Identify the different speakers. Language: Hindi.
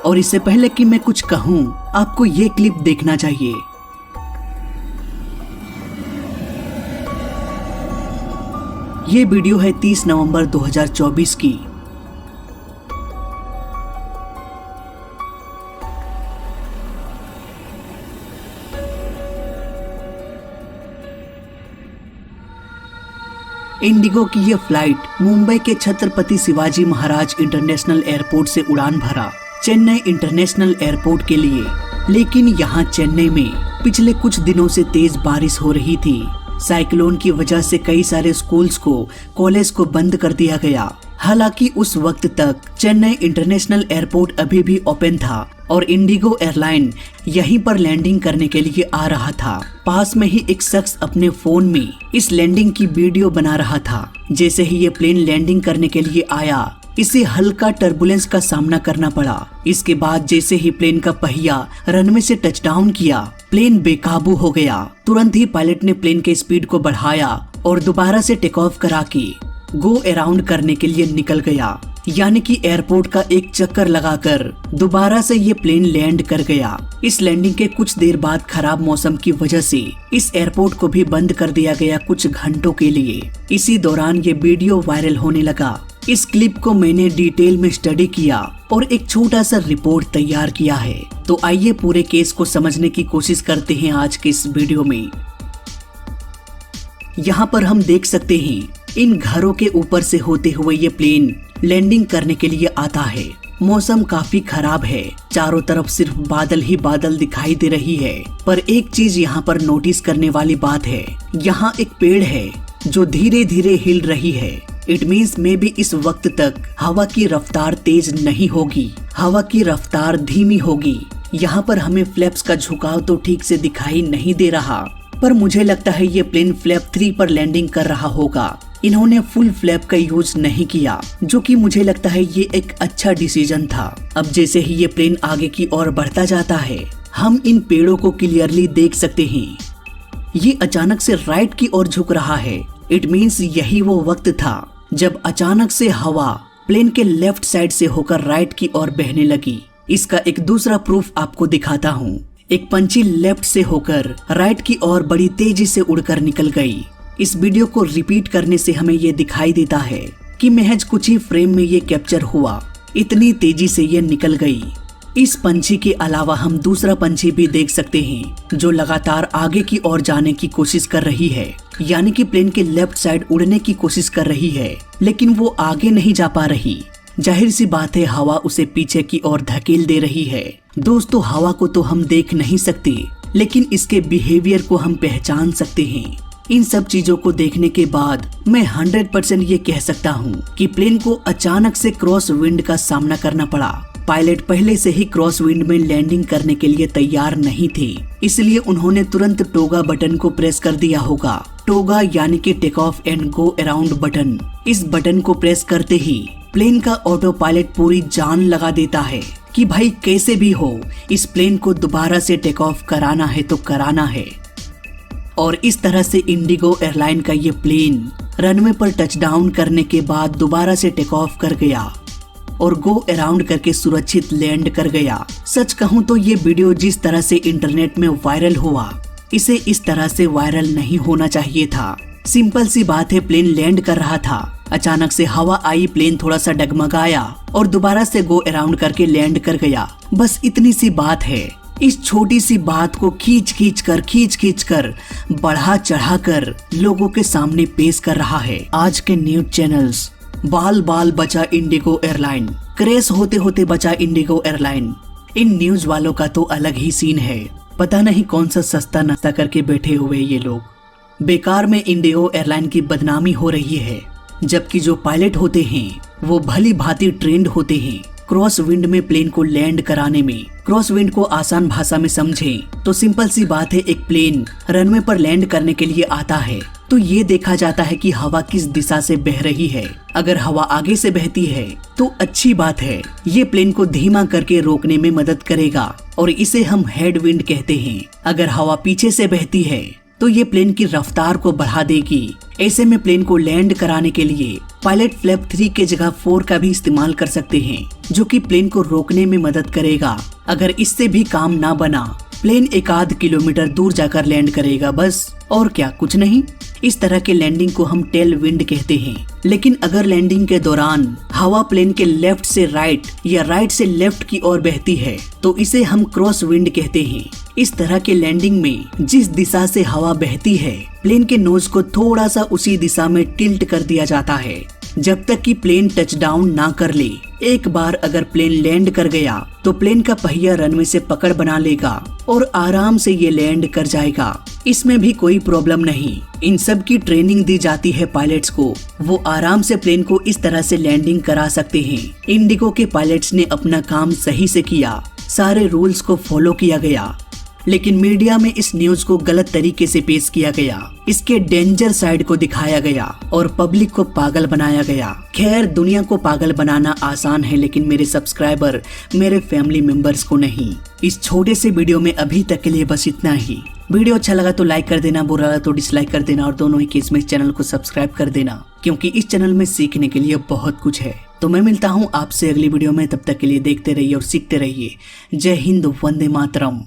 Speaker 1: और इससे पहले कि मैं कुछ कहूँ, आपको ये क्लिप देखना चाहिए। ये वीडियो है 30 नवंबर 2024 की। इंडिगो की यह फ्लाइट मुंबई के छत्रपति शिवाजी महाराज इंटरनेशनल एयरपोर्ट से उड़ान भरा चेन्नई इंटरनेशनल एयरपोर्ट के लिए। लेकिन यहाँ चेन्नई में पिछले कुछ दिनों से तेज बारिश हो रही थी। साइक्लोन की वजह से कई सारे स्कूल्स को, कॉलेज को बंद कर दिया गया। हालांकि उस वक्त तक चेन्नई इंटरनेशनल एयरपोर्ट अभी भी ओपन था और इंडिगो एयरलाइन यहीं पर लैंडिंग करने के लिए आ रहा था। पास में ही एक शख्स अपने फोन में इस लैंडिंग की वीडियो बना रहा था। जैसे ही ये प्लेन लैंडिंग करने के लिए आया, इसे हल्का टर्बुलेंस का सामना करना पड़ा। इसके बाद जैसे ही प्लेन का पहिया रनवे से टचडाउन किया, प्लेन बेकाबू हो गया। तुरंत ही पायलट ने प्लेन के स्पीड को बढ़ाया और दोबारा से टेक ऑफ करा के गो अराउंड करने के लिए निकल गया। यानी कि एयरपोर्ट का एक चक्कर लगाकर दोबारा से ये प्लेन लैंड कर गया। इस लैंडिंग के कुछ देर बाद खराब मौसम की वजह से इस एयरपोर्ट को भी बंद कर दिया गया कुछ घंटों के लिए। इसी दौरान ये वीडियो वायरल होने लगा। इस क्लिप को मैंने डिटेल में स्टडी किया और एक छोटा सा रिपोर्ट तैयार किया है। तो आइए पूरे केस को समझने की कोशिश करते हैं आज के इस वीडियो में। यहाँ पर हम देख सकते हैं इन घरों के ऊपर से होते हुए ये प्लेन लैंडिंग करने के लिए आता है। मौसम काफी खराब है, चारों तरफ सिर्फ बादल ही बादल दिखाई दे रही है। पर एक चीज यहाँ पर नोटिस करने वाली बात है, यहाँ एक पेड़ है जो धीरे धीरे हिल रही है। इट मीन्स मे बी इस वक्त तक हवा की रफ्तार तेज नहीं होगी, हवा की रफ्तार धीमी होगी। यहाँ पर हमें फ्लैप्स का झुकाव तो ठीक से दिखाई नहीं दे रहा, पर मुझे लगता है ये प्लेन फ्लैप 3 पर लैंडिंग कर रहा होगा। इन्होंने फुल फ्लैप का यूज नहीं किया, जो कि मुझे लगता है ये एक अच्छा डिसीजन था। अब जैसे ही ये प्लेन आगे की ओर बढ़ता जाता है, हम इन पेड़ों को क्लियरली देख सकते हैं। ये अचानक से राइट की ओर झुक रहा है। इट मीन्स यही वो वक्त था जब अचानक से हवा प्लेन के लेफ्ट साइड से होकर राइट की ओर बहने लगी। इसका एक दूसरा प्रूफ आपको दिखाता हूँ। एक पंछी लेफ्ट से होकर राइट की ओर बड़ी तेजी से उड़कर निकल गई। इस वीडियो को रिपीट करने से हमें ये दिखाई देता है कि महज कुछ ही फ्रेम में ये कैप्चर हुआ, इतनी तेजी से ये निकल गई। इस पंछी के अलावा हम दूसरा पंछी भी देख सकते हैं जो लगातार आगे की ओर जाने की कोशिश कर रही है। यानी कि प्लेन के लेफ्ट साइड उड़ने की कोशिश कर रही है, लेकिन वो आगे नहीं जा पा रही। जाहिर सी बात है हवा उसे पीछे की ओर धकेल दे रही है। दोस्तों, हवा को तो हम देख नहीं सकते, लेकिन इसके बिहेवियर को हम पहचान सकते हैं। इन सब चीजों को देखने के बाद मैं 100% ये कह सकता हूँ कि प्लेन को अचानक से क्रॉस विंड का सामना करना पड़ा। पायलट पहले से ही क्रॉस विंड में लैंडिंग करने के लिए तैयार नहीं थे, इसलिए उन्होंने तुरंत टोगा बटन को प्रेस कर दिया होगा। टोगा यानी कि take off and go around button. इस बटन को प्रेस करते ही प्लेन का ऑटो पायलट पूरी जान लगा देता है कि भाई कैसे भी हो इस प्लेन को दोबारा से टेक ऑफ कराना है तो कराना है। और इस तरह से इंडिगो एयरलाइन का ये प्लेन रनवे पर टचडाउन करने के बाद दोबारा से टेक ऑफ कर गया और गो अराउंड करके सुरक्षित लैंड कर गया। सच कहूँ तो ये वीडियो जिस तरह से इंटरनेट में वायरल हुआ, इसे इस तरह से वायरल नहीं होना चाहिए था। सिंपल सी बात है, प्लेन लैंड कर रहा था, अचानक से हवा आई, प्लेन थोड़ा सा डगमगाया और दोबारा से गो अराउंड करके लैंड कर गया। बस इतनी सी बात है। इस छोटी सी बात को खींच खींच कर बढ़ा चढ़ा कर लोगों के सामने पेश कर रहा है आज के न्यूज चैनल्स। बाल बाल बचा इंडिगो एयरलाइन, क्रैश होते होते बचा इंडिगो एयरलाइन। इन न्यूज वालों का तो अलग ही सीन है। पता नहीं कौन सा सस्ता नाश्ता करके बैठे हुए ये लोग। बेकार में इंडिगो एयरलाइन की बदनामी हो रही है, जबकि जो पायलट होते हैं वो भली भांति ट्रेंड होते हैं क्रॉस विंड में प्लेन को लैंड कराने में। क्रॉस विंड को आसान भाषा में समझें तो सिंपल सी बात है, एक प्लेन रनवे पर लैंड करने के लिए आता है तो ये देखा जाता है कि हवा किस दिशा से बह रही है। अगर हवा आगे से बहती है तो अच्छी बात है, ये प्लेन को धीमा करके रोकने में मदद करेगा और इसे हम हेड विंड कहते हैं। अगर हवा पीछे से बहती है तो ये प्लेन की रफ्तार को बढ़ा देगी। ऐसे में प्लेन को लैंड कराने के लिए पायलट फ्लैप 3 के जगह 4 का भी इस्तेमाल कर सकते हैं, जो कि प्लेन को रोकने में मदद करेगा। अगर इससे भी काम ना बना, प्लेन 1-8 किलोमीटर दूर जाकर लैंड करेगा बस, और क्या, कुछ नहीं। इस तरह के लैंडिंग को हम टेल विंड कहते हैं। लेकिन अगर लैंडिंग के दौरान हवा प्लेन के लेफ्ट से राइट या राइट से लेफ्ट की ओर बहती है तो इसे हम क्रॉस विंड कहते हैं। इस तरह के लैंडिंग में जिस दिशा से हवा बहती है, प्लेन के नोज को थोड़ा सा उसी दिशा में टिल्ट कर दिया जाता है जब तक कि प्लेन टच डाउन ना कर ले। एक बार अगर प्लेन लैंड कर गया तो प्लेन का पहिया रनवे से पकड़ बना लेगा और आराम से ये लैंड कर जाएगा। इसमें भी कोई प्रॉब्लम नहीं। इन सब की ट्रेनिंग दी जाती है पायलट्स को, वो आराम से प्लेन को इस तरह से लैंडिंग करा सकते हैं। इंडिगो के पायलट्स ने अपना काम सही से किया, सारे रूल्स को फॉलो किया गया, लेकिन मीडिया में इस न्यूज को गलत तरीके से पेश किया गया। इसके डेंजर साइड को दिखाया गया और पब्लिक को पागल बनाया गया। खैर, दुनिया को पागल बनाना आसान है, लेकिन मेरे सब्सक्राइबर, मेरे फैमिली मेंबर्स को नहीं। इस छोटे से वीडियो में अभी तक के लिए बस इतना ही। वीडियो अच्छा लगा तो लाइक कर देना, बुरा लगा तो डिसलाइक कर देना, और दोनों ही केस में चैनल को सब्सक्राइब कर देना, क्योंकि इस चैनल में सीखने के लिए बहुत कुछ है। तो मैं मिलता हूँ आपसे अगली वीडियो में, तब तक के लिए देखते रहिए और सीखते रहिए। जय हिंद, वंदे मातरम।